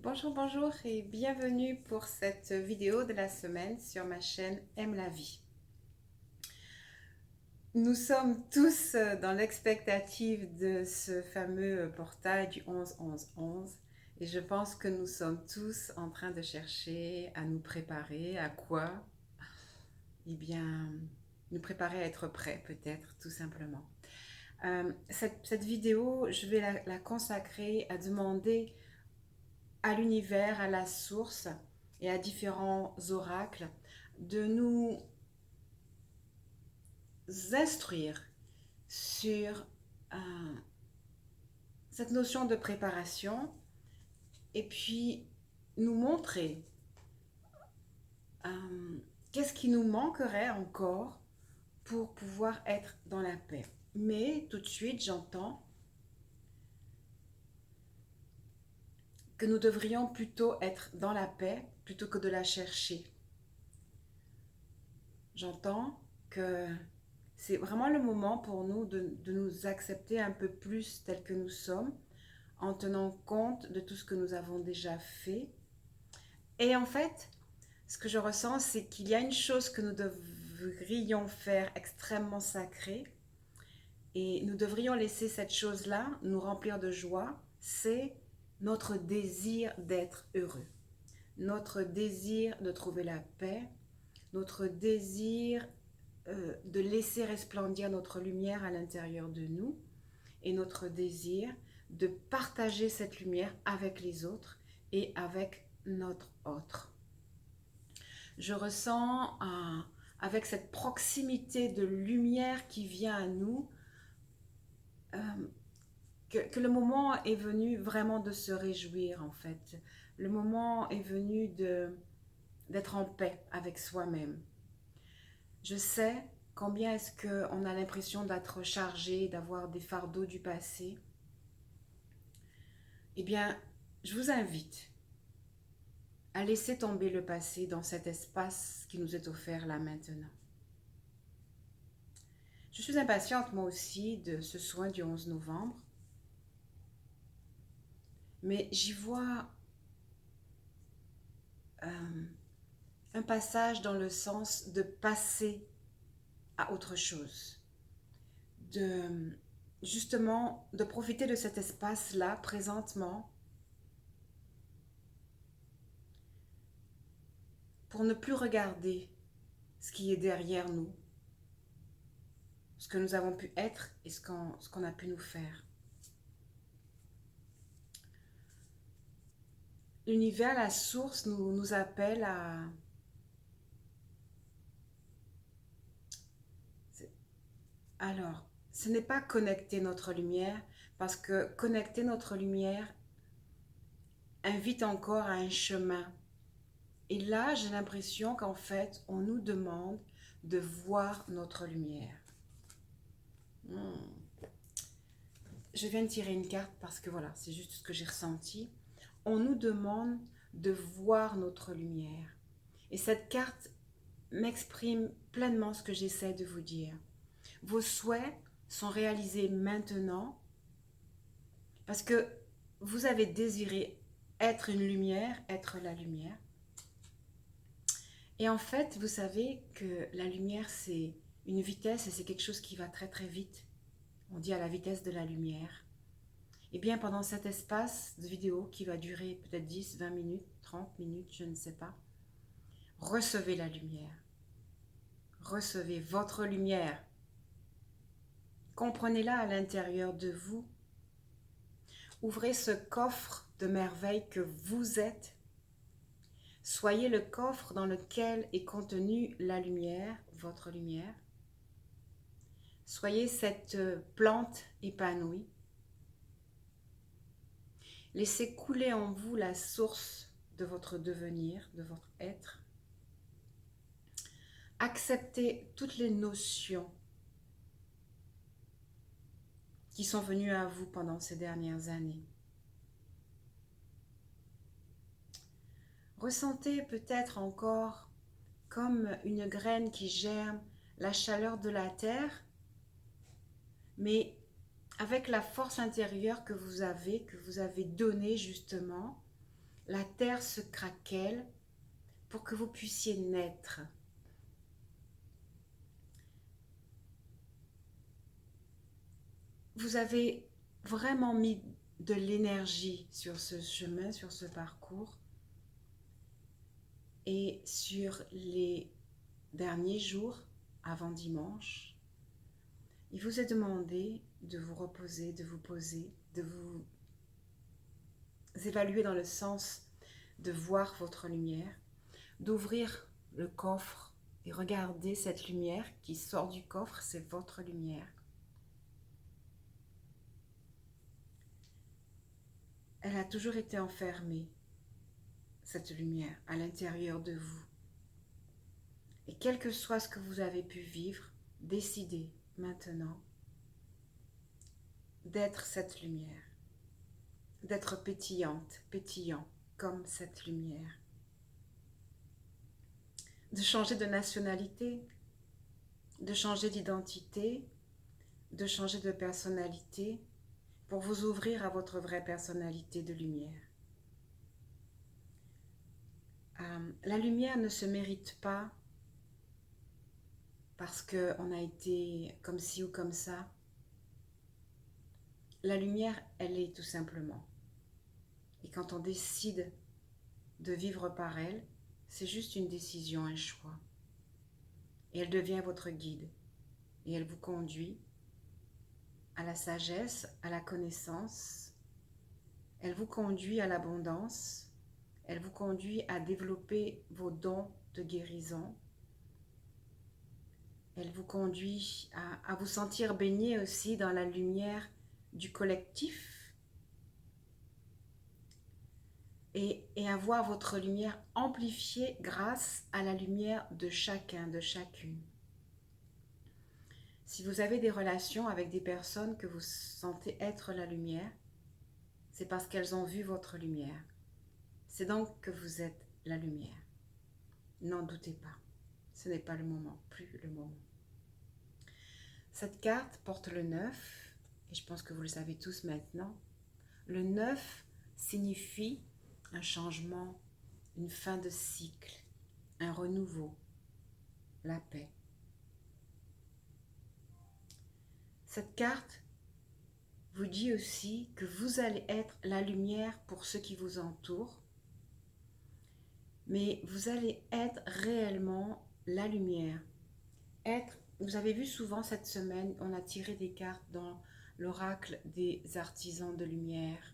Bonjour, bonjour et bienvenue pour cette vidéo de la semaine sur ma chaîne Aime la vie. Nous sommes tous dans l'expectative de ce fameux portail du 11-11-11 et je pense que nous sommes tous en train de chercher à nous préparer à quoi? Eh bien, nous préparer à être prêts peut-être tout simplement. Cette vidéo, je vais la consacrer à demander à l'univers, à la source et à différents oracles de nous instruire sur euh, cette notion de préparation et puis nous montrer euh, qu'est-ce qui nous manquerait encore pour pouvoir être dans la paix. Mais tout de suite, j'entends que nous devrions plutôt être dans la paix plutôt que de la chercher. J'entends que c'est vraiment le moment pour nous de nous accepter un peu plus tels que nous sommes, en tenant compte de tout ce que nous avons déjà fait. Et en fait, ce que je ressens, c'est qu'il y a une chose que nous devrions faire extrêmement sacrée, et nous devrions laisser cette chose-là nous remplir de joie, c'est notre désir d'être heureux, notre désir de trouver la paix, notre désir de laisser resplendir notre lumière à l'intérieur de nous et notre désir de partager cette lumière avec les autres et avec notre autre. Je ressens avec cette proximité de lumière qui vient à nous euh, que le moment est venu vraiment de se réjouir en fait. Le moment est venu d'être en paix avec soi-même. Je sais combien est-ce qu'on a l'impression d'être chargé, d'avoir des fardeaux du passé. Eh bien, je vous invite à laisser tomber le passé dans cet espace qui nous est offert là maintenant. Je suis impatiente moi aussi de ce soin du 11 novembre, mais j'y vois euh, un passage dans le sens de passer à autre chose, de justement de profiter de cet espace-là présentement pour ne plus regarder ce qui est derrière nous, ce que nous avons pu être et ce qu'on a pu nous faire. L'univers, la source, nous appelle à... Alors, ce n'est pas connecter notre lumière, parce que connecter notre lumière invite encore à un chemin. Et là, j'ai l'impression qu'en fait, on nous demande de voir notre lumière. Je viens de tirer une carte parce que voilà, c'est juste ce que j'ai ressenti. On nous demande de voir notre lumière. Et cette carte m'exprime pleinement ce que j'essaie de vous dire. Vos souhaits sont réalisés maintenant parce que vous avez désiré être une lumière, être la lumière. Et en fait, vous savez que la lumière, c'est une vitesse et c'est quelque chose qui va très très vite. On dit à la vitesse de la lumière. Et bien, pendant cet espace de vidéo qui va durer peut-être 10, 20 minutes, 30 minutes, je ne sais pas, recevez la lumière. Recevez votre lumière. Comprenez-la à l'intérieur de vous. Ouvrez ce coffre de merveilles que vous êtes. Soyez le coffre dans lequel est contenue la lumière, votre lumière. Soyez cette plante épanouie. Laissez couler en vous la source de votre devenir, de votre être. Acceptez toutes les notions qui sont venues à vous pendant ces dernières années. Ressentez peut-être encore comme une graine qui germe la chaleur de la terre, mais avec la force intérieure que vous avez donnée justement, la terre se craquelle pour que vous puissiez naître. Vous avez vraiment mis de l'énergie sur ce chemin, sur ce parcours. Et sur les derniers jours, avant dimanche, il vous est demandé de vous reposer, de vous poser, de vous évaluer dans le sens de voir votre lumière, d'ouvrir le coffre et regarder cette lumière qui sort du coffre, c'est votre lumière. Elle a toujours été enfermée, cette lumière, à l'intérieur de vous. Et quel que soit ce que vous avez pu vivre, décidez maintenant d'être cette lumière, d'être pétillante, pétillant comme cette lumière, de changer de nationalité, de changer d'identité, de changer de personnalité pour vous ouvrir à votre vraie personnalité de lumière. La lumière ne se mérite pas parce qu'on a été comme ci ou comme ça. La lumière, elle est tout simplement. Et quand on décide de vivre par elle, c'est juste une décision, un choix. Et elle devient votre guide. Et elle vous conduit à la sagesse, à la connaissance. Elle vous conduit à l'abondance. Elle vous conduit à développer vos dons de guérison. Elle vous conduit à vous sentir baigné aussi dans la lumière du collectif et à voir votre lumière amplifiée grâce à la lumière de chacun, de chacune. Si vous avez des relations avec des personnes que vous sentez être la lumière, c'est parce qu'elles ont vu votre lumière. C'est donc que vous êtes la lumière. N'en doutez pas. Ce n'est pas le moment, plus le moment. Cette carte porte le 9, et je pense que vous le savez tous maintenant. Le 9 signifie un changement, une fin de cycle, un renouveau, la paix. Cette carte vous dit aussi que vous allez être la lumière pour ceux qui vous entourent, mais vous allez être réellement la lumière. Vous avez vu souvent cette semaine, on a tiré des cartes dans l'oracle des artisans de lumière.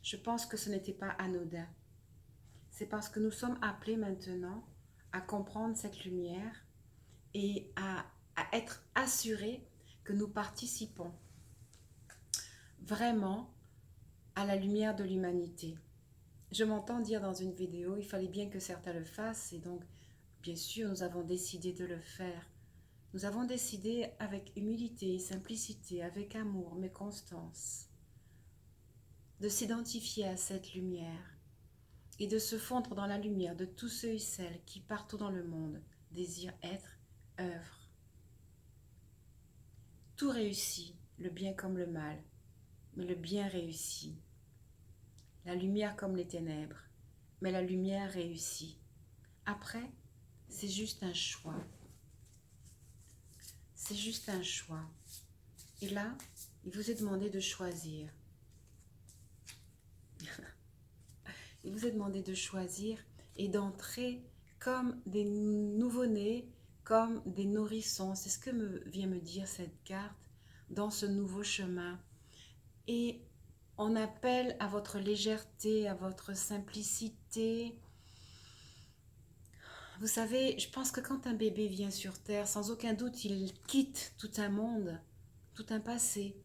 Je pense que ce n'était pas anodin. C'est parce que nous sommes appelés maintenant à comprendre cette lumière et à être assurés que nous participons vraiment à la lumière de l'humanité. Je m'entends dire dans une vidéo, il fallait bien que certains le fassent et donc, bien sûr, nous avons décidé de le faire. Nous avons décidé avec humilité, simplicité, avec amour, mais constance, de s'identifier à cette lumière et de se fondre dans la lumière de tous ceux et celles qui, partout dans le monde, désirent être, œuvrent. Tout réussit, le bien comme le mal, mais le bien réussit. La lumière comme les ténèbres, mais la lumière réussit. Après, c'est juste un choix. C'est juste un choix. Et là, il vous est demandé de choisir. Il vous est demandé de choisir et d'entrer comme des nouveau-nés, comme des nourrissons. C'est ce que vient me dire cette carte dans ce nouveau chemin. Et on appelle à votre légèreté, à votre simplicité. Vous savez, je pense que quand un bébé vient sur Terre, sans aucun doute, il quitte tout un monde, tout un passé.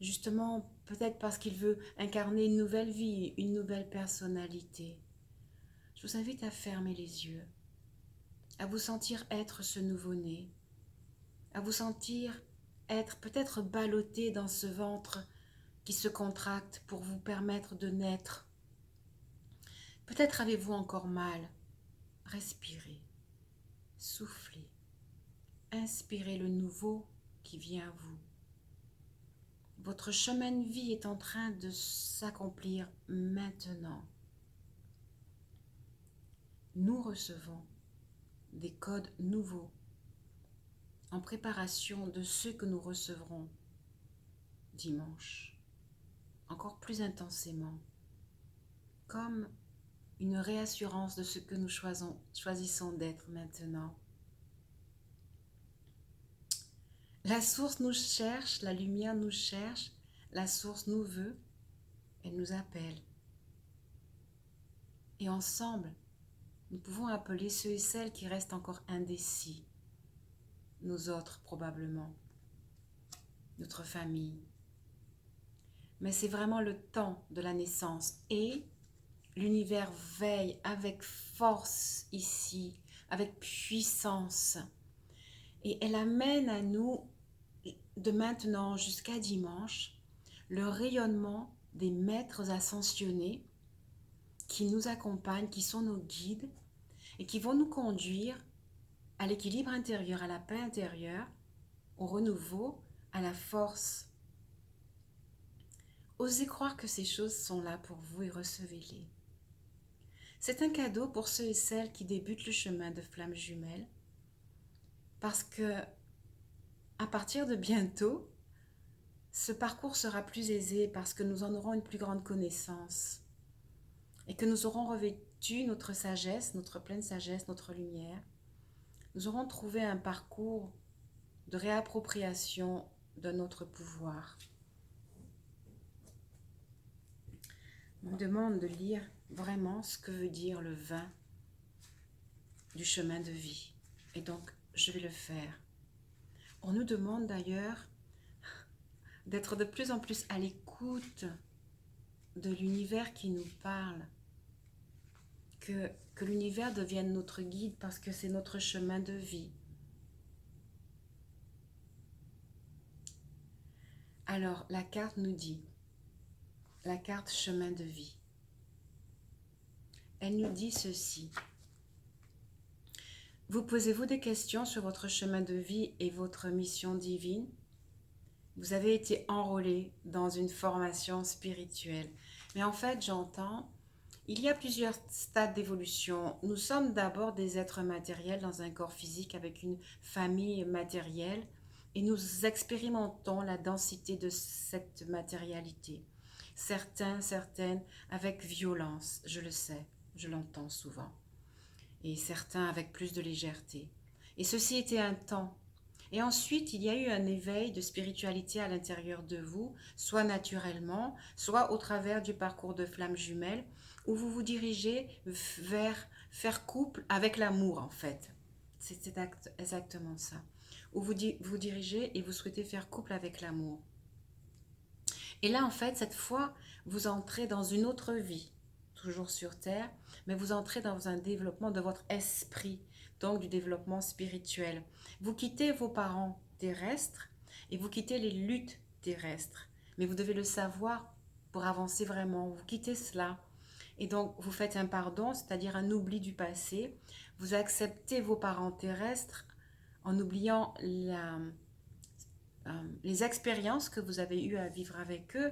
Justement, peut-être parce qu'il veut incarner une nouvelle vie, une nouvelle personnalité. Je vous invite à fermer les yeux, à vous sentir être ce nouveau-né, à vous sentir être peut-être ballotté dans ce ventre qui se contracte pour vous permettre de naître. Peut-être avez-vous encore mal. Respirez, soufflez, inspirez le nouveau qui vient à vous. Votre chemin de vie est en train de s'accomplir maintenant. nous recevons des codes nouveaux en préparation de ceux que nous recevrons dimanche, encore plus intensément, comme une réassurance de ce que nous choisissons d'être maintenant. La source nous cherche, la lumière nous cherche, la source nous veut, elle nous appelle. Et ensemble, nous pouvons appeler ceux et celles qui restent encore indécis, nous autres probablement, notre famille. Mais c'est vraiment le temps de la naissance et l'univers veille avec force ici, avec puissance. Et elle amène à nous, de maintenant jusqu'à dimanche, le rayonnement des maîtres ascensionnés qui nous accompagnent, qui sont nos guides et qui vont nous conduire à l'équilibre intérieur, à la paix intérieure, au renouveau, à la force. Osez croire que ces choses sont là pour vous et recevez-les. C'est un cadeau pour ceux et celles qui débutent le chemin de flammes jumelles parce que à partir de bientôt, ce parcours sera plus aisé parce que nous en aurons une plus grande connaissance et que nous aurons revêtu notre sagesse, notre pleine sagesse, notre lumière. Nous aurons trouvé un parcours de réappropriation de notre pouvoir. On me demande de lire vraiment ce que veut dire le vin du chemin de vie. Et donc, je vais le faire. On nous demande d'ailleurs d'être de plus en plus à l'écoute de l'univers qui nous parle. Que l'univers devienne notre guide parce que c'est notre chemin de vie. Alors, la carte nous dit, la carte chemin de vie, elle nous dit ceci. Vous posez-vous des questions sur votre chemin de vie et votre mission divine? Vous avez été enrôlé dans une formation spirituelle. Mais en fait, j'entends, il y a plusieurs stades d'évolution. Nous sommes d'abord des êtres matériels dans un corps physique avec une famille matérielle et nous expérimentons la densité de cette matérialité. Certaines avec violence, je le sais, je l'entends souvent. Et certains avec plus de légèreté. Et ceci était un temps. Et ensuite, il y a eu un éveil de spiritualité à l'intérieur de vous, soit naturellement, soit au travers du parcours de flammes jumelles, où vous vous dirigez vers faire couple avec l'amour, en fait. C'est exactement ça. Où vous dirigez et vous souhaitez faire couple avec l'amour. Et là, en fait, cette fois, vous entrez dans une autre vie, toujours sur Terre, mais vous entrez dans un développement de votre esprit, donc du développement spirituel. Vous quittez vos parents terrestres et vous quittez les luttes terrestres. Mais vous devez le savoir pour avancer vraiment. Vous quittez cela. Et donc, vous faites un pardon, c'est-à-dire un oubli du passé. Vous acceptez vos parents terrestres en oubliant les expériences que vous avez eues à vivre avec eux.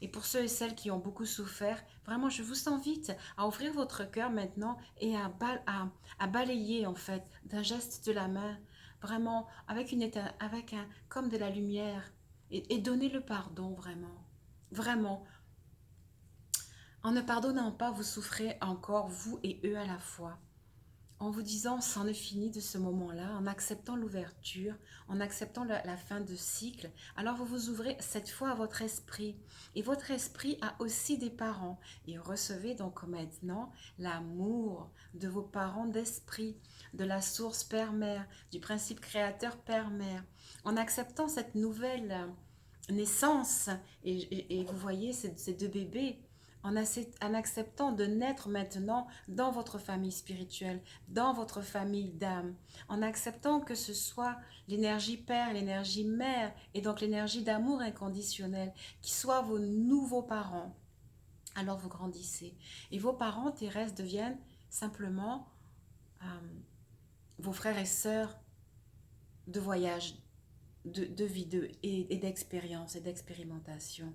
Et pour ceux et celles qui ont beaucoup souffert, vraiment, je vous invite à ouvrir votre cœur maintenant et à balayer, en fait, d'un geste de la main, vraiment, comme de la lumière, et donner le pardon, vraiment. Vraiment. En ne pardonnant pas, vous souffrez encore, vous et eux à la fois. En vous disant, c'en est fini de ce moment-là, en acceptant l'ouverture, en acceptant la fin de cycle, alors vous vous ouvrez cette fois à votre esprit. Et votre esprit a aussi des parents. Et recevez donc maintenant l'amour de vos parents d'esprit, de la source Père-Mère, du principe créateur Père-Mère. En acceptant cette nouvelle naissance, et vous voyez ces deux bébés, en acceptant de naître maintenant dans votre famille spirituelle, dans votre famille d'âme, en acceptant que ce soit l'énergie Père, l'énergie Mère, et donc l'énergie d'amour inconditionnel, qui soient vos nouveaux parents. Alors vous grandissez. Et vos parents terrestres deviennent simplement vos frères et sœurs de voyage, de vie et d'expérience et d'expérimentation.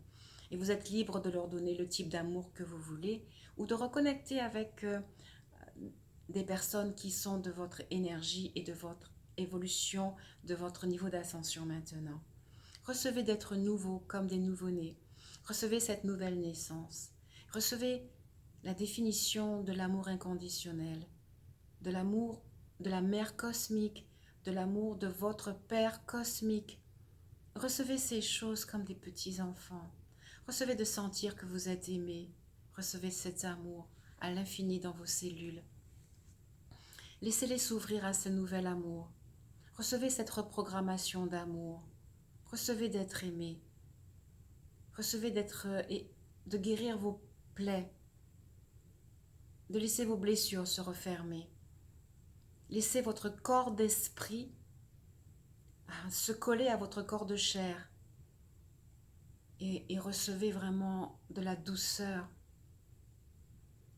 Et vous êtes libre de leur donner le type d'amour que vous voulez ou de reconnecter avec des personnes qui sont de votre énergie et de votre évolution, de votre niveau d'ascension maintenant. Recevez d'être nouveau comme des nouveau-nés. Recevez cette nouvelle naissance. Recevez la définition de l'amour inconditionnel, de l'amour de la mère cosmique, de l'amour de votre père cosmique. Recevez ces choses comme des petits enfants. Recevez de sentir que vous êtes aimé. Recevez cet amour à l'infini dans vos cellules. Laissez-les s'ouvrir à ce nouvel amour. Recevez cette reprogrammation d'amour. Recevez d'être aimé. Recevez de guérir vos plaies, de laisser vos blessures se refermer. Laissez votre corps d'esprit se coller à votre corps de chair et recevez vraiment de la douceur,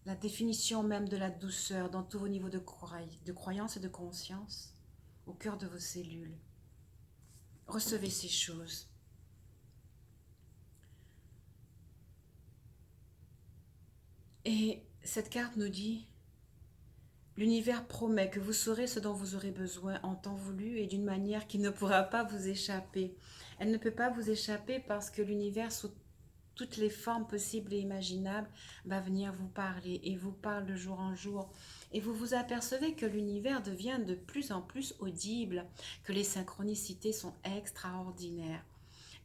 la définition même de la douceur dans tous vos niveaux de croyance et de conscience au cœur de vos cellules. Recevez ces choses. Et cette carte nous dit, l'univers promet que vous saurez ce dont vous aurez besoin en temps voulu et d'une manière qui ne pourra pas vous échapper. Elle ne peut pas vous échapper parce que l'univers, sous toutes les formes possibles et imaginables, va venir vous parler et vous parle de jour en jour. Et vous vous apercevez que l'univers devient de plus en plus audible, que les synchronicités sont extraordinaires.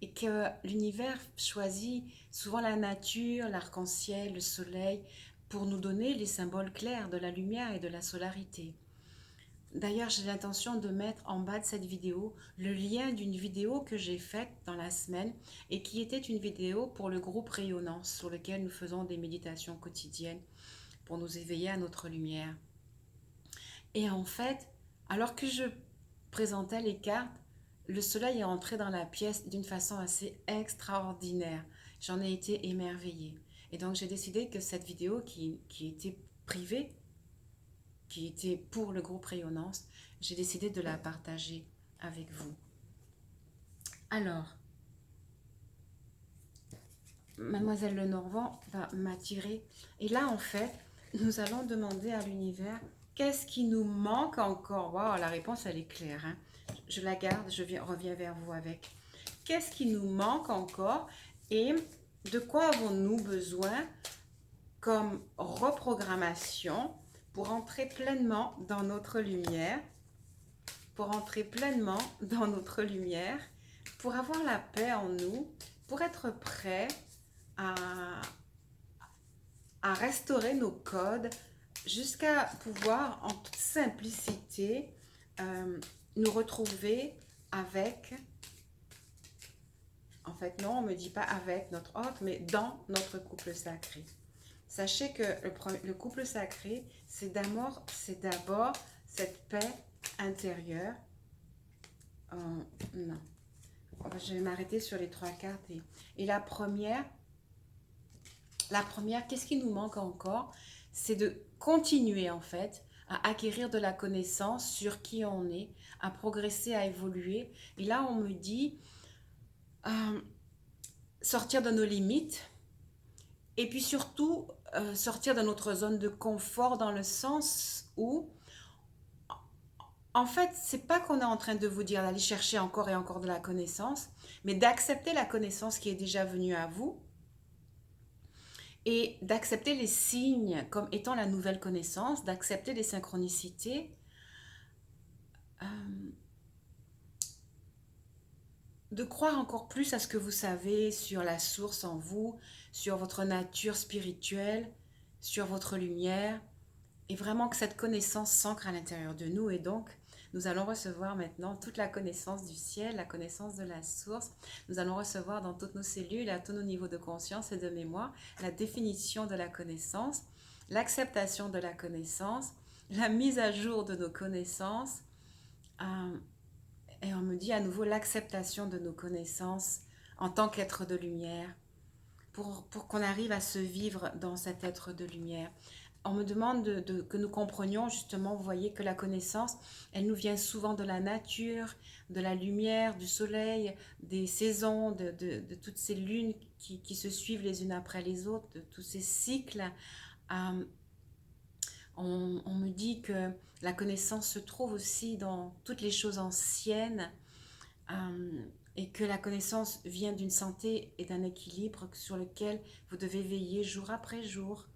Et que l'univers choisit souvent la nature, l'arc-en-ciel, le soleil, pour nous donner les symboles clairs de la lumière et de la solarité. D'ailleurs, j'ai l'intention de mettre en bas de cette vidéo le lien d'une vidéo que j'ai faite dans la semaine et qui était une vidéo pour le groupe Rayonnance sur lequel nous faisons des méditations quotidiennes pour nous éveiller à notre lumière. Et en fait, alors que je présentais les cartes, le soleil est entré dans la pièce d'une façon assez extraordinaire. J'en ai été émerveillée. Et donc j'ai décidé que cette vidéo qui était privée, qui était pour le groupe Rayonnance, j'ai décidé de la partager avec vous. Alors, Mademoiselle Lenormand va m'attirer. Et là, en fait, nous allons demander à l'univers, qu'est-ce qui nous manque encore? Waouh, la réponse, elle est claire, hein. Je la garde, reviens vers vous avec. Qu'est-ce qui nous manque encore et de quoi avons-nous besoin comme reprogrammation pour entrer pleinement dans notre lumière, pour entrer pleinement dans notre lumière, pour avoir la paix en nous, pour être prêt à restaurer nos codes jusqu'à pouvoir en toute simplicité nous retrouver avec, en fait non, on ne me dit pas avec notre hôte, mais dans notre couple sacré. Sachez que le couple sacré, c'est d'abord cette paix intérieure. Non, je vais m'arrêter sur les 3 cartes. Et la première, qu'est-ce qui nous manque encore? C'est de continuer en fait à acquérir de la connaissance sur qui on est, à progresser, à évoluer. Et là, on me dit sortir de nos limites et puis surtout sortir de notre zone de confort dans le sens où, en fait, c'est pas qu'on est en train de vous dire d'aller chercher encore et encore de la connaissance, mais d'accepter la connaissance qui est déjà venue à vous et d'accepter les signes comme étant la nouvelle connaissance, d'accepter les synchronicités, de croire encore plus à ce que vous savez sur la source en vous, sur votre nature spirituelle, sur votre lumière, et vraiment que cette connaissance s'ancre à l'intérieur de nous. Et donc, nous allons recevoir maintenant toute la connaissance du ciel, la connaissance de la source. Nous allons recevoir dans toutes nos cellules, à tous nos niveaux de conscience et de mémoire, la définition de la connaissance, l'acceptation de la connaissance, la mise à jour de nos connaissances. Et on me dit à nouveau l'acceptation de nos connaissances en tant qu'être de lumière, pour qu'on arrive à se vivre dans cet être de lumière. On me demande que nous comprenions justement, vous voyez que la connaissance, elle nous vient souvent de la nature, de la lumière, du soleil, des saisons, de toutes ces lunes qui se suivent les unes après les autres, de tous ces cycles. On me dit que la connaissance se trouve aussi dans toutes les choses anciennes, et que la connaissance vient d'une santé et d'un équilibre sur lequel vous devez veiller jour après jour.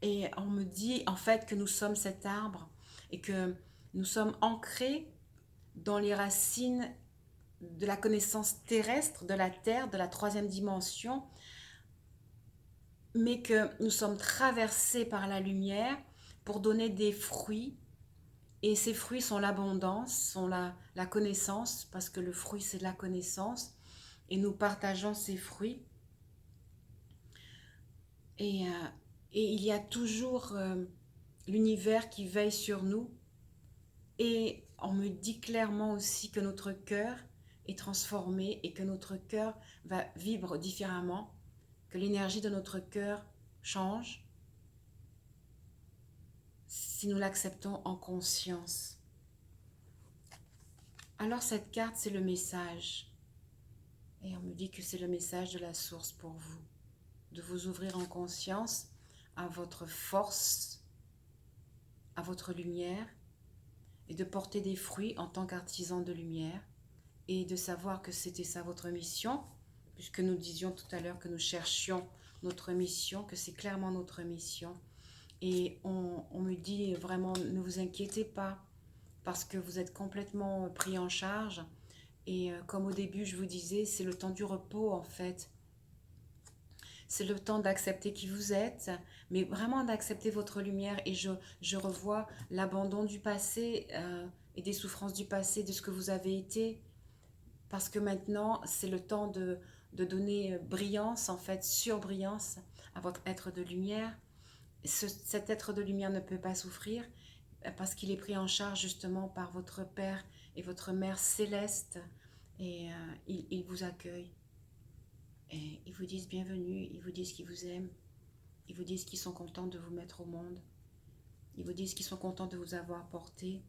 Et on me dit en fait que nous sommes cet arbre et que nous sommes ancrés dans les racines de la connaissance terrestre, de la terre, de la troisième dimension, mais que nous sommes traversés par la lumière pour donner des fruits. Et ces fruits sont l'abondance, sont la connaissance, parce que le fruit c'est de la connaissance. Et nous partageons ces fruits. Et, euh, et il y a toujours l'univers qui veille sur nous. Et on me dit clairement aussi que notre cœur est transformé et que notre cœur va vibrer différemment, que l'énergie de notre cœur change si nous l'acceptons en conscience. Alors cette carte, c'est le message. Et on me dit que c'est le message de la source pour vous. De vous ouvrir en conscience à votre force, à votre lumière, et de porter des fruits en tant qu'artisan de lumière, et de savoir que c'était ça votre mission, puisque nous disions tout à l'heure que nous cherchions notre mission, que c'est clairement notre mission. Et on me dit vraiment, ne vous inquiétez pas, parce que vous êtes complètement pris en charge. Et comme au début, je vous disais, c'est le temps du repos en fait. C'est le temps d'accepter qui vous êtes, mais vraiment d'accepter votre lumière. Et je revois l'abandon du passé et des souffrances du passé, de ce que vous avez été. Parce que maintenant, c'est le temps de donner brillance, en fait, surbrillance à votre être de lumière. Cet être de lumière ne peut pas souffrir parce qu'il est pris en charge justement par votre Père et votre Mère céleste. Et ils vous accueillent. Et ils vous disent bienvenue, ils vous disent qu'ils vous aiment, ils vous disent qu'ils sont contents de vous mettre au monde, ils vous disent qu'ils sont contents de vous avoir porté,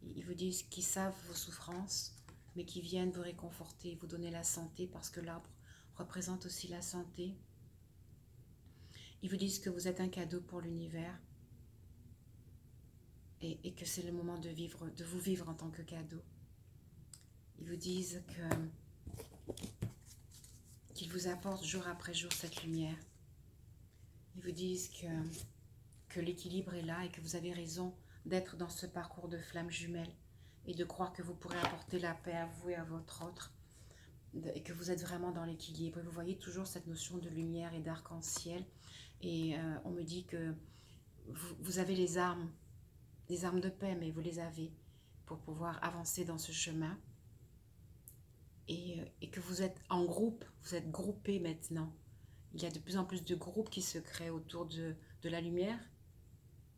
ils vous disent qu'ils savent vos souffrances, mais qu'ils viennent vous réconforter, vous donner la santé, parce que l'arbre représente aussi la santé. Ils vous disent que vous êtes un cadeau pour l'univers et que c'est le moment de vous vivre en tant que cadeau. Ils vous disent qu'ils vous apportent jour après jour cette lumière. Ils vous disent que l'équilibre est là et que vous avez raison d'être dans ce parcours de flammes jumelles et de croire que vous pourrez apporter la paix à vous et à votre autre et que vous êtes vraiment dans l'équilibre. Et vous voyez toujours cette notion de lumière et d'arc-en-ciel. Et on me dit que vous avez les armes de paix, mais vous les avez pour pouvoir avancer dans ce chemin. Et que vous êtes en groupe, vous êtes groupés maintenant. Il y a de plus en plus de groupes qui se créent autour de la lumière.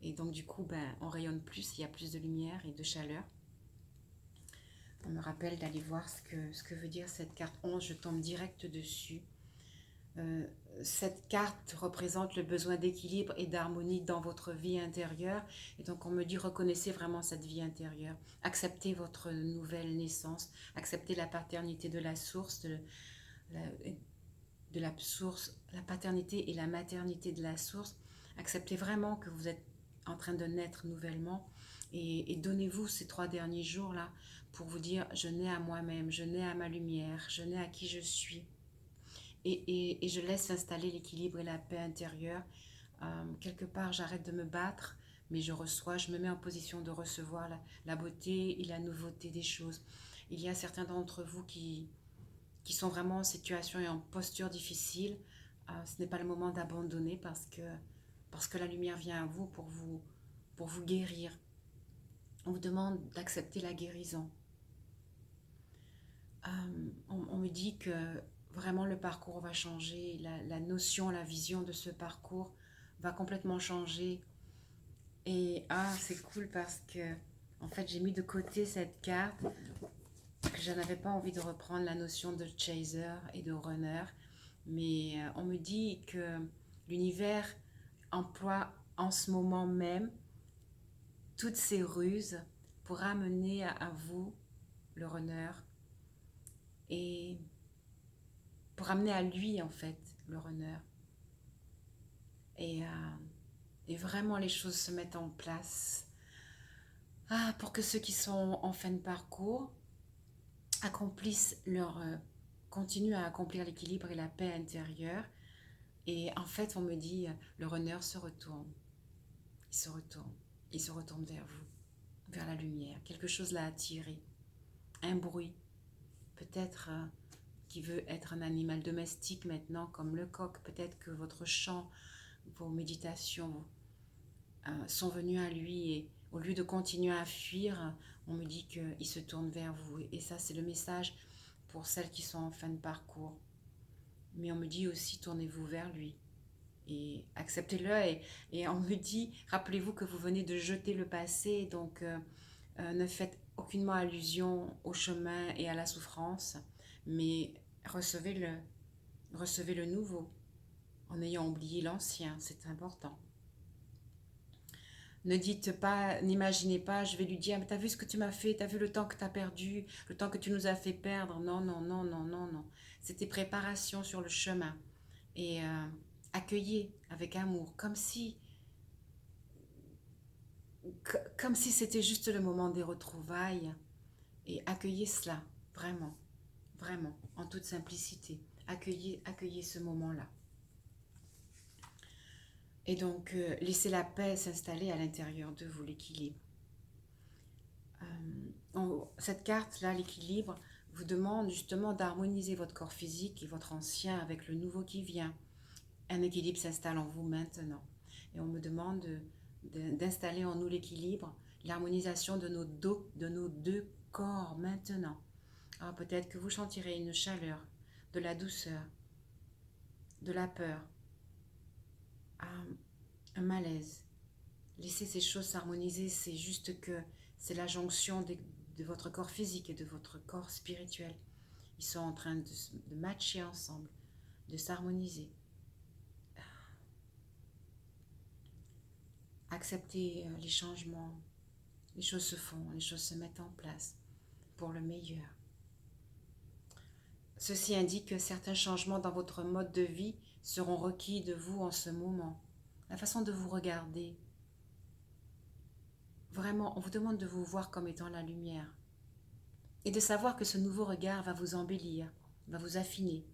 Et donc du coup, on rayonne plus, il y a plus de lumière et de chaleur. On me rappelle d'aller voir ce que veut dire cette carte 11, je tombe direct dessus. Cette carte représente le besoin d'équilibre et d'harmonie dans votre vie intérieure. Et donc on me dit, reconnaissez vraiment cette vie intérieure. Acceptez votre nouvelle naissance. Acceptez la paternité de la source, de la source, la paternité et la maternité de la source. Acceptez vraiment que vous êtes en train de naître nouvellement. Et donnez-vous ces 3 derniers jours-là pour vous dire, je nais à moi-même, je nais à ma lumière, je nais à qui je suis. Et je laisse s'installer l'équilibre et la paix intérieure. Quelque part, j'arrête de me battre, mais je reçois, je me mets en position de recevoir la beauté et la nouveauté des choses. Il y a certains d'entre vous qui sont vraiment en situation et en posture difficile. Ce n'est pas le moment d'abandonner parce que la lumière vient à vous pour vous guérir. On vous demande d'accepter la guérison. On me dit que vraiment le parcours va changer, la notion, la vision de ce parcours va complètement changer. Et c'est cool parce que en fait j'ai mis de côté cette carte, que je n'avais pas envie de reprendre la notion de chaser et de runner, mais on me dit que l'univers emploie en ce moment même toutes ces ruses pour amener à vous, le runner, et pour amener à lui en fait, le runner. Et, et vraiment, les choses se mettent en place pour que ceux qui sont en fin de parcours accomplissent continuent à accomplir l'équilibre et la paix intérieure. Et en fait, on me dit, le runner se retourne, il se retourne, il se retourne vers vous, vers la lumière. Quelque chose l'a attiré, un bruit, peut-être qui veut être un animal domestique maintenant, comme le coq. Peut-être que votre chant, vos méditations sont venus à lui et au lieu de continuer à fuir, on me dit qu'il se tourne vers vous. Et ça, c'est le message pour celles qui sont en fin de parcours. Mais on me dit aussi, tournez-vous vers lui et acceptez-le. Et on me dit, rappelez-vous que vous venez de jeter le passé, donc ne faites aucunement allusion au chemin et à la souffrance, mais recevez le nouveau, en ayant oublié l'ancien, c'est important. Ne dites pas, n'imaginez pas, je vais lui dire, mais t'as vu ce que tu m'as fait, t'as vu le temps que t'as perdu, le temps que tu nous as fait perdre. Non, non, non, non, non, non. C'était préparation sur le chemin. Et accueillez avec amour, comme si c'était juste le moment des retrouvailles. Et accueillez cela, vraiment, vraiment, en toute simplicité. Accueillez ce moment-là. Et donc, laissez la paix s'installer à l'intérieur de vous, l'équilibre. Cette carte-là, l'équilibre, vous demande justement d'harmoniser votre corps physique et votre ancien avec le nouveau qui vient. Un équilibre s'installe en vous maintenant. Et on me demande d'installer en nous l'équilibre, l'harmonisation de nos deux corps maintenant. Alors peut-être que vous sentirez une chaleur, de la douceur, de la peur, un malaise. Laissez ces choses s'harmoniser, c'est juste que c'est la jonction de votre corps physique et de votre corps spirituel. Ils sont en train de matcher ensemble, de s'harmoniser. Acceptez les changements, les choses se font, les choses se mettent en place pour le meilleur. Ceci indique que certains changements dans votre mode de vie seront requis de vous en ce moment. La façon de vous regarder. Vraiment, on vous demande de vous voir comme étant la lumière. Et de savoir que ce nouveau regard va vous embellir, va vous affiner.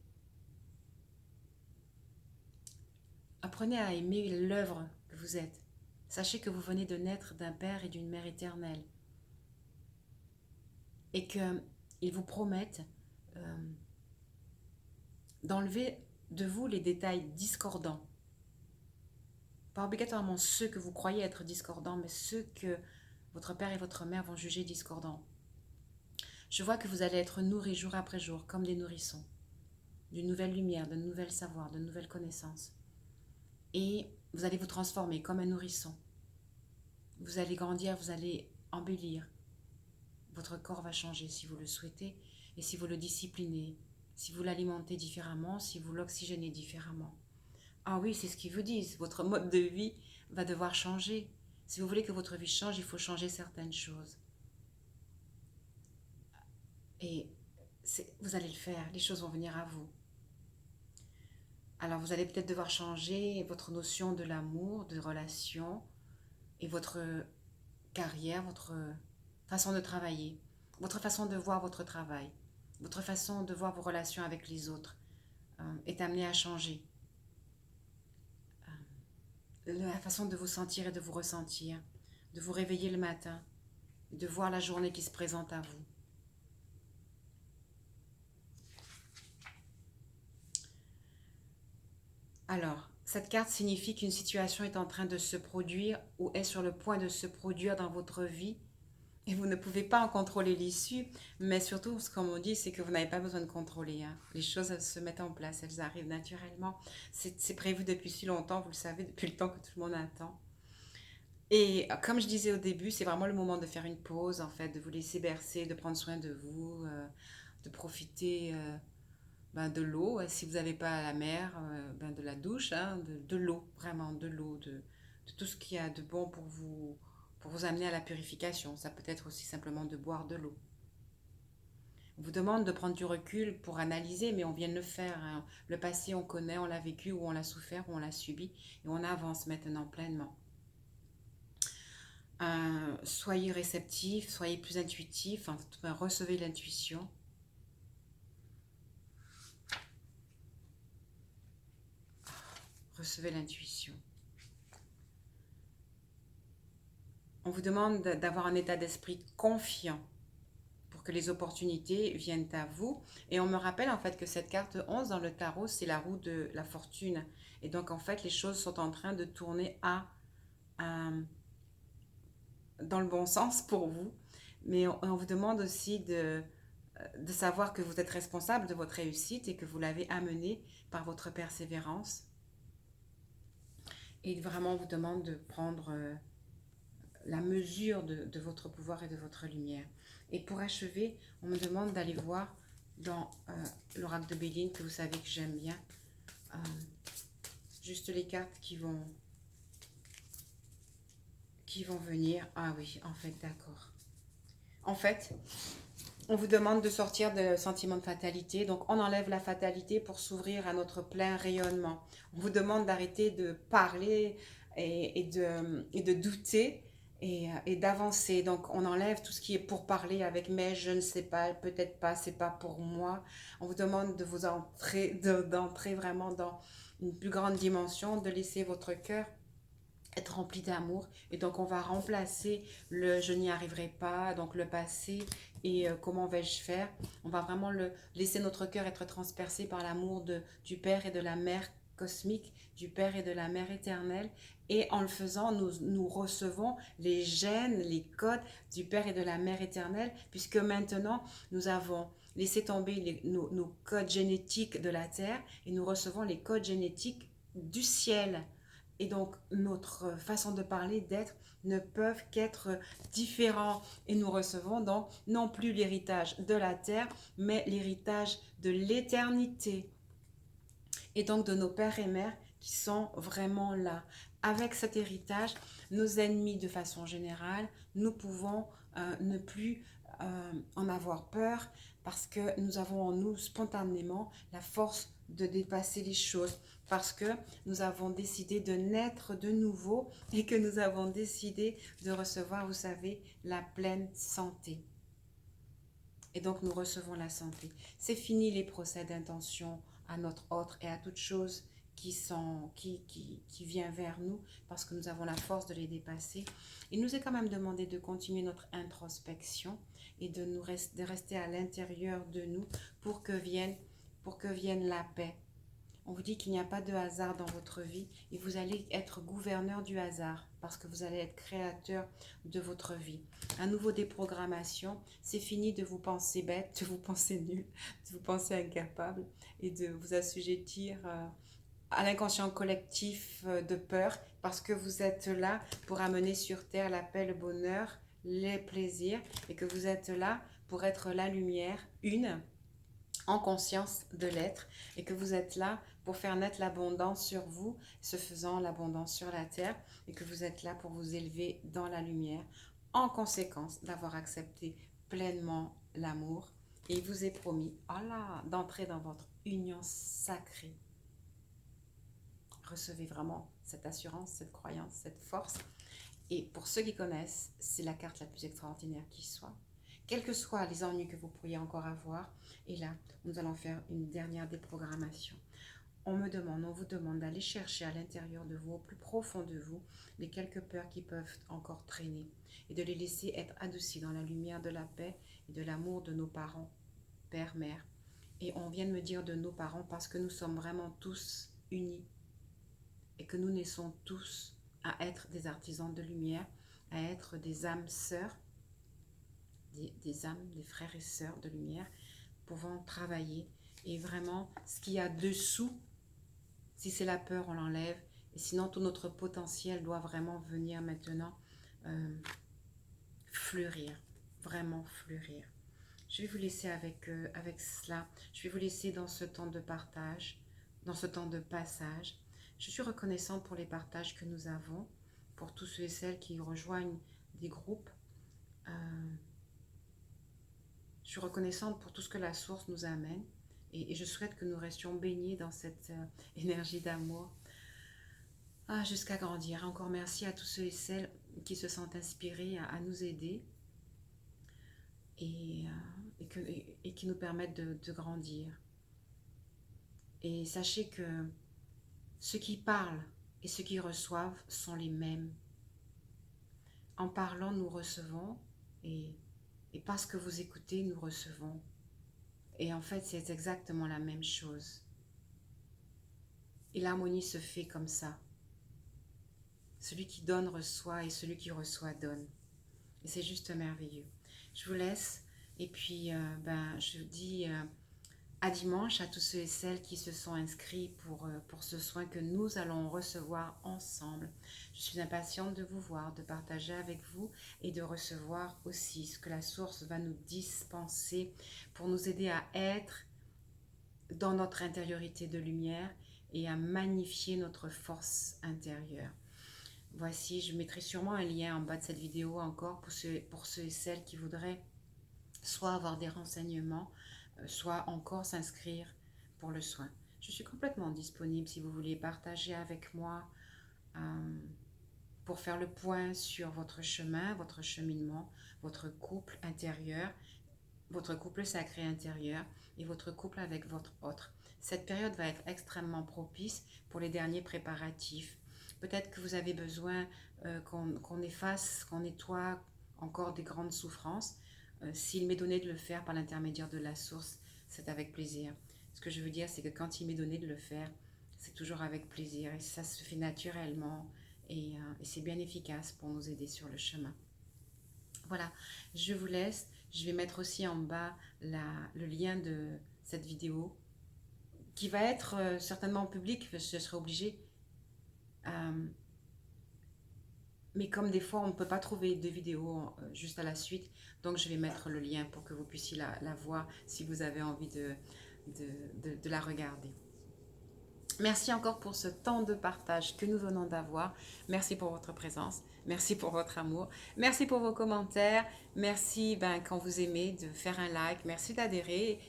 Apprenez à aimer l'œuvre que vous êtes. Sachez que vous venez de naître d'un père et d'une mère éternelle. Et qu'ils vous promettent d'enlever de vous les détails discordants. Pas obligatoirement ceux que vous croyez être discordants, mais ceux que votre père et votre mère vont juger discordants. Je vois que vous allez être nourris jour après jour, comme des nourrissons, d'une nouvelle lumière, d'un nouvel savoir, de nouvelles connaissances. Et vous allez vous transformer comme un nourrisson. Vous allez grandir, vous allez embellir. Votre corps va changer si vous le souhaitez et si vous le disciplinez, si vous l'alimentez différemment, si vous l'oxygénez différemment. Ah oui, c'est ce qu'ils vous disent. Votre mode de vie va devoir changer. Si vous voulez que votre vie change, il faut changer certaines choses. Et vous allez le faire. Les choses vont venir à vous. Alors, vous allez peut-être devoir changer votre notion de l'amour, de relation et votre carrière, votre façon de travailler, votre façon de voir votre travail, votre façon de voir vos relations avec les autres est amenée à changer. La façon de vous sentir et de vous ressentir, de vous réveiller le matin, de voir la journée qui se présente à vous. Alors, cette carte signifie qu'une situation est en train de se produire ou est sur le point de se produire dans votre vie et vous ne pouvez pas en contrôler l'issue, mais surtout, ce qu'on me dit, c'est que vous n'avez pas besoin de contrôler. Hein. Les choses, elles se mettent en place, elles arrivent naturellement. C'est prévu depuis si longtemps, vous le savez, depuis le temps que tout le monde attend. Et comme je disais au début, c'est vraiment le moment de faire une pause, en fait, de vous laisser bercer, de prendre soin de vous, de profiter de l'eau. Si vous n'avez pas la mer, de la douche, hein, de l'eau, vraiment de l'eau, de tout ce qu'il y a de bon pour vous amener à la purification. Ça peut être aussi simplement de boire de l'eau. On vous demande de prendre du recul pour analyser, mais on vient de le faire, hein. Le passé, on connaît, on l'a vécu, ou on l'a souffert, ou on l'a subi, et on avance maintenant pleinement. Soyez réceptif, soyez plus intuitif, enfin, recevez l'intuition. Recevez l'intuition. On vous demande d'avoir un état d'esprit confiant pour que les opportunités viennent à vous. Et on me rappelle en fait que cette carte 11 dans le tarot, c'est la roue de la fortune. Et donc en fait, les choses sont en train de tourner dans le bon sens pour vous. Mais on vous demande aussi de savoir que vous êtes responsable de votre réussite et que vous l'avez amenée par votre persévérance. Et vraiment, on vous demande de prendre la mesure de votre pouvoir et de votre lumière. Et pour achever, on me demande d'aller voir dans l'oracle de Béline, que vous savez que j'aime bien, juste les cartes qui vont venir. Ah oui, en fait, d'accord. En fait, on vous demande de sortir de sentiment de fatalité. Donc, on enlève la fatalité pour s'ouvrir à notre plein rayonnement. On vous demande d'arrêter de parler et de douter et d'avancer. Donc, on enlève tout ce qui est pour parler avec mais, je ne sais pas, peut-être pas, c'est pas pour moi. On vous demande de vous d'entrer vraiment dans une plus grande dimension, de laisser votre cœur être rempli d'amour. Et donc, on va remplacer le je n'y arriverai pas, donc le passé et comment vais-je faire. On va vraiment laisser notre cœur être transpercé par l'amour du Père et de la Mère cosmique, du Père et de la Mère éternelle. Et en le faisant, nous recevons les gènes, les codes du Père et de la Mère éternelle, puisque maintenant, nous avons laissé tomber nos codes génétiques de la Terre et nous recevons les codes génétiques du ciel. Et donc, notre façon de parler, d'être, ne peuvent qu'être différents. Et nous recevons donc non plus l'héritage de la terre, mais l'héritage de l'éternité. Et donc de nos pères et mères qui sont vraiment là. Avec cet héritage, nos ennemis de façon générale, nous pouvons ne plus en avoir peur parce que nous avons en nous spontanément la force de dépasser les choses, parce que nous avons décidé de naître de nouveau et que nous avons décidé de recevoir, vous savez, la pleine santé. Et donc nous recevons la santé. C'est fini les procès d'intention à notre autre et à toute chose qui vient vers nous, parce que nous avons la force de les dépasser. Il nous est quand même demandé de continuer notre introspection et de rester à l'intérieur de nous pour que vienne la paix. On vous dit qu'il n'y a pas de hasard dans votre vie et vous allez être gouverneur du hasard parce que vous allez être créateur de votre vie. À nouveau déprogrammation, c'est fini de vous penser bête, de vous penser nul, de vous penser incapable et de vous assujettir à l'inconscient collectif de peur, parce que vous êtes là pour amener sur terre la paix, le bonheur, les plaisirs, et que vous êtes là pour être la lumière, une, en conscience de l'être, et que vous êtes là pour faire naître l'abondance sur vous, ce faisant l'abondance sur la terre, et que vous êtes là pour vous élever dans la lumière, en conséquence d'avoir accepté pleinement l'amour. Et il vous est promis, Allah, d'entrer dans votre union sacrée. Recevez vraiment cette assurance, cette croyance, cette force. Et pour ceux qui connaissent, c'est la carte la plus extraordinaire qui soit. Quels que soient les ennuis que vous pourriez encore avoir. Et là, nous allons faire une dernière déprogrammation. On vous demande d'aller chercher à l'intérieur de vous, au plus profond de vous, les quelques peurs qui peuvent encore traîner et de les laisser être adoucies dans la lumière de la paix et de l'amour de nos parents, père, mère. Et on vient de me dire de nos parents parce que nous sommes vraiment tous unis et que nous naissons tous à être des artisans de lumière, à être des âmes sœurs, des âmes, des frères et sœurs de lumière, pouvant travailler. Et vraiment, ce qu'il y a dessous, si c'est la peur, on l'enlève. Et sinon, tout notre potentiel doit vraiment venir maintenant fleurir, vraiment fleurir. Je vais vous laisser avec cela. Je vais vous laisser dans ce temps de partage, dans ce temps de passage. Je suis reconnaissante pour les partages que nous avons, pour tous ceux et celles qui rejoignent des groupes. Je suis reconnaissante pour tout ce que la source nous amène et je souhaite que nous restions baignés dans cette énergie d'amour jusqu'à grandir. Encore merci à tous ceux et celles qui se sentent inspirés à nous aider et, et qui nous permettent de grandir. Et sachez que ceux qui parlent et ceux qui reçoivent sont les mêmes. En parlant, nous recevons et parce que vous écoutez, nous recevons. Et en fait, c'est exactement la même chose. Et l'harmonie se fait comme ça. Celui qui donne reçoit et celui qui reçoit donne. Et c'est juste merveilleux. Je vous laisse et puis je vous dis à dimanche à tous ceux et celles qui se sont inscrits pour ce soin que nous allons recevoir ensemble. Je suis impatiente de vous voir, de partager avec vous et de recevoir aussi ce que la source va nous dispenser pour nous aider à être dans notre intériorité de lumière et à magnifier notre force intérieure. Voici, je mettrai sûrement un lien en bas de cette vidéo encore pour ceux et celles qui voudraient soit avoir des renseignements, soit encore s'inscrire pour le soin. Je suis complètement disponible si vous voulez partager avec moi pour faire le point sur votre chemin, votre cheminement, votre couple intérieur, votre couple sacré intérieur et votre couple avec votre autre. Cette période va être extrêmement propice pour les derniers préparatifs. Peut-être que vous avez besoin qu'on efface, qu'on nettoie encore des grandes souffrances. S'il m'est donné de le faire par l'intermédiaire de la source, c'est avec plaisir. Ce que je veux dire, c'est que quand il m'est donné de le faire, c'est toujours avec plaisir et ça se fait naturellement et c'est bien efficace pour nous aider sur le chemin. Voilà, je vous laisse. Je vais mettre aussi en bas le lien de cette vidéo qui va être certainement en public, je serai obligée. Mais comme des fois on ne peut pas trouver de vidéo juste à la suite, donc je vais mettre le lien pour que vous puissiez la voir si vous avez envie de la regarder. Merci encore pour ce temps de partage que nous venons d'avoir. Merci pour votre présence. Merci pour votre amour. Merci pour vos commentaires. Merci quand vous aimez de faire un like. Merci d'adhérer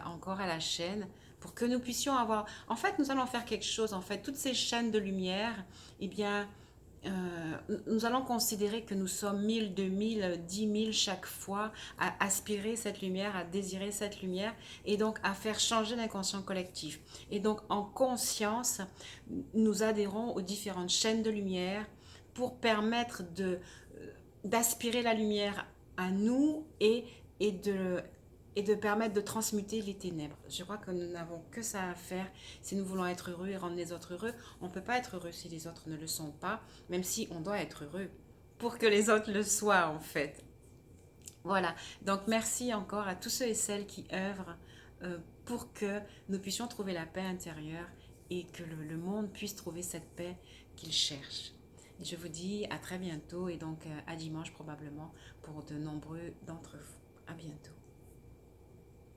encore à la chaîne pour que nous puissions avoir... En fait, nous allons faire quelque chose. En fait, toutes ces chaînes de lumière, eh bien... nous allons considérer que nous sommes 1000, 2000, 10 000 chaque fois à aspirer cette lumière, à désirer cette lumière et donc à faire changer l'inconscient collectif. Et donc en conscience, nous adhérons aux différentes chaînes de lumière pour permettre d'aspirer la lumière à nous et de permettre de transmuter les ténèbres. Je crois que nous n'avons que ça à faire si nous voulons être heureux et rendre les autres heureux. On ne peut pas être heureux si les autres ne le sont pas, même si on doit être heureux pour que les autres le soient en fait. Voilà, donc merci encore à tous ceux et celles qui œuvrent pour que nous puissions trouver la paix intérieure et que le monde puisse trouver cette paix qu'il cherche. Et je vous dis à très bientôt et donc à dimanche probablement pour de nombreux d'entre vous. À bientôt.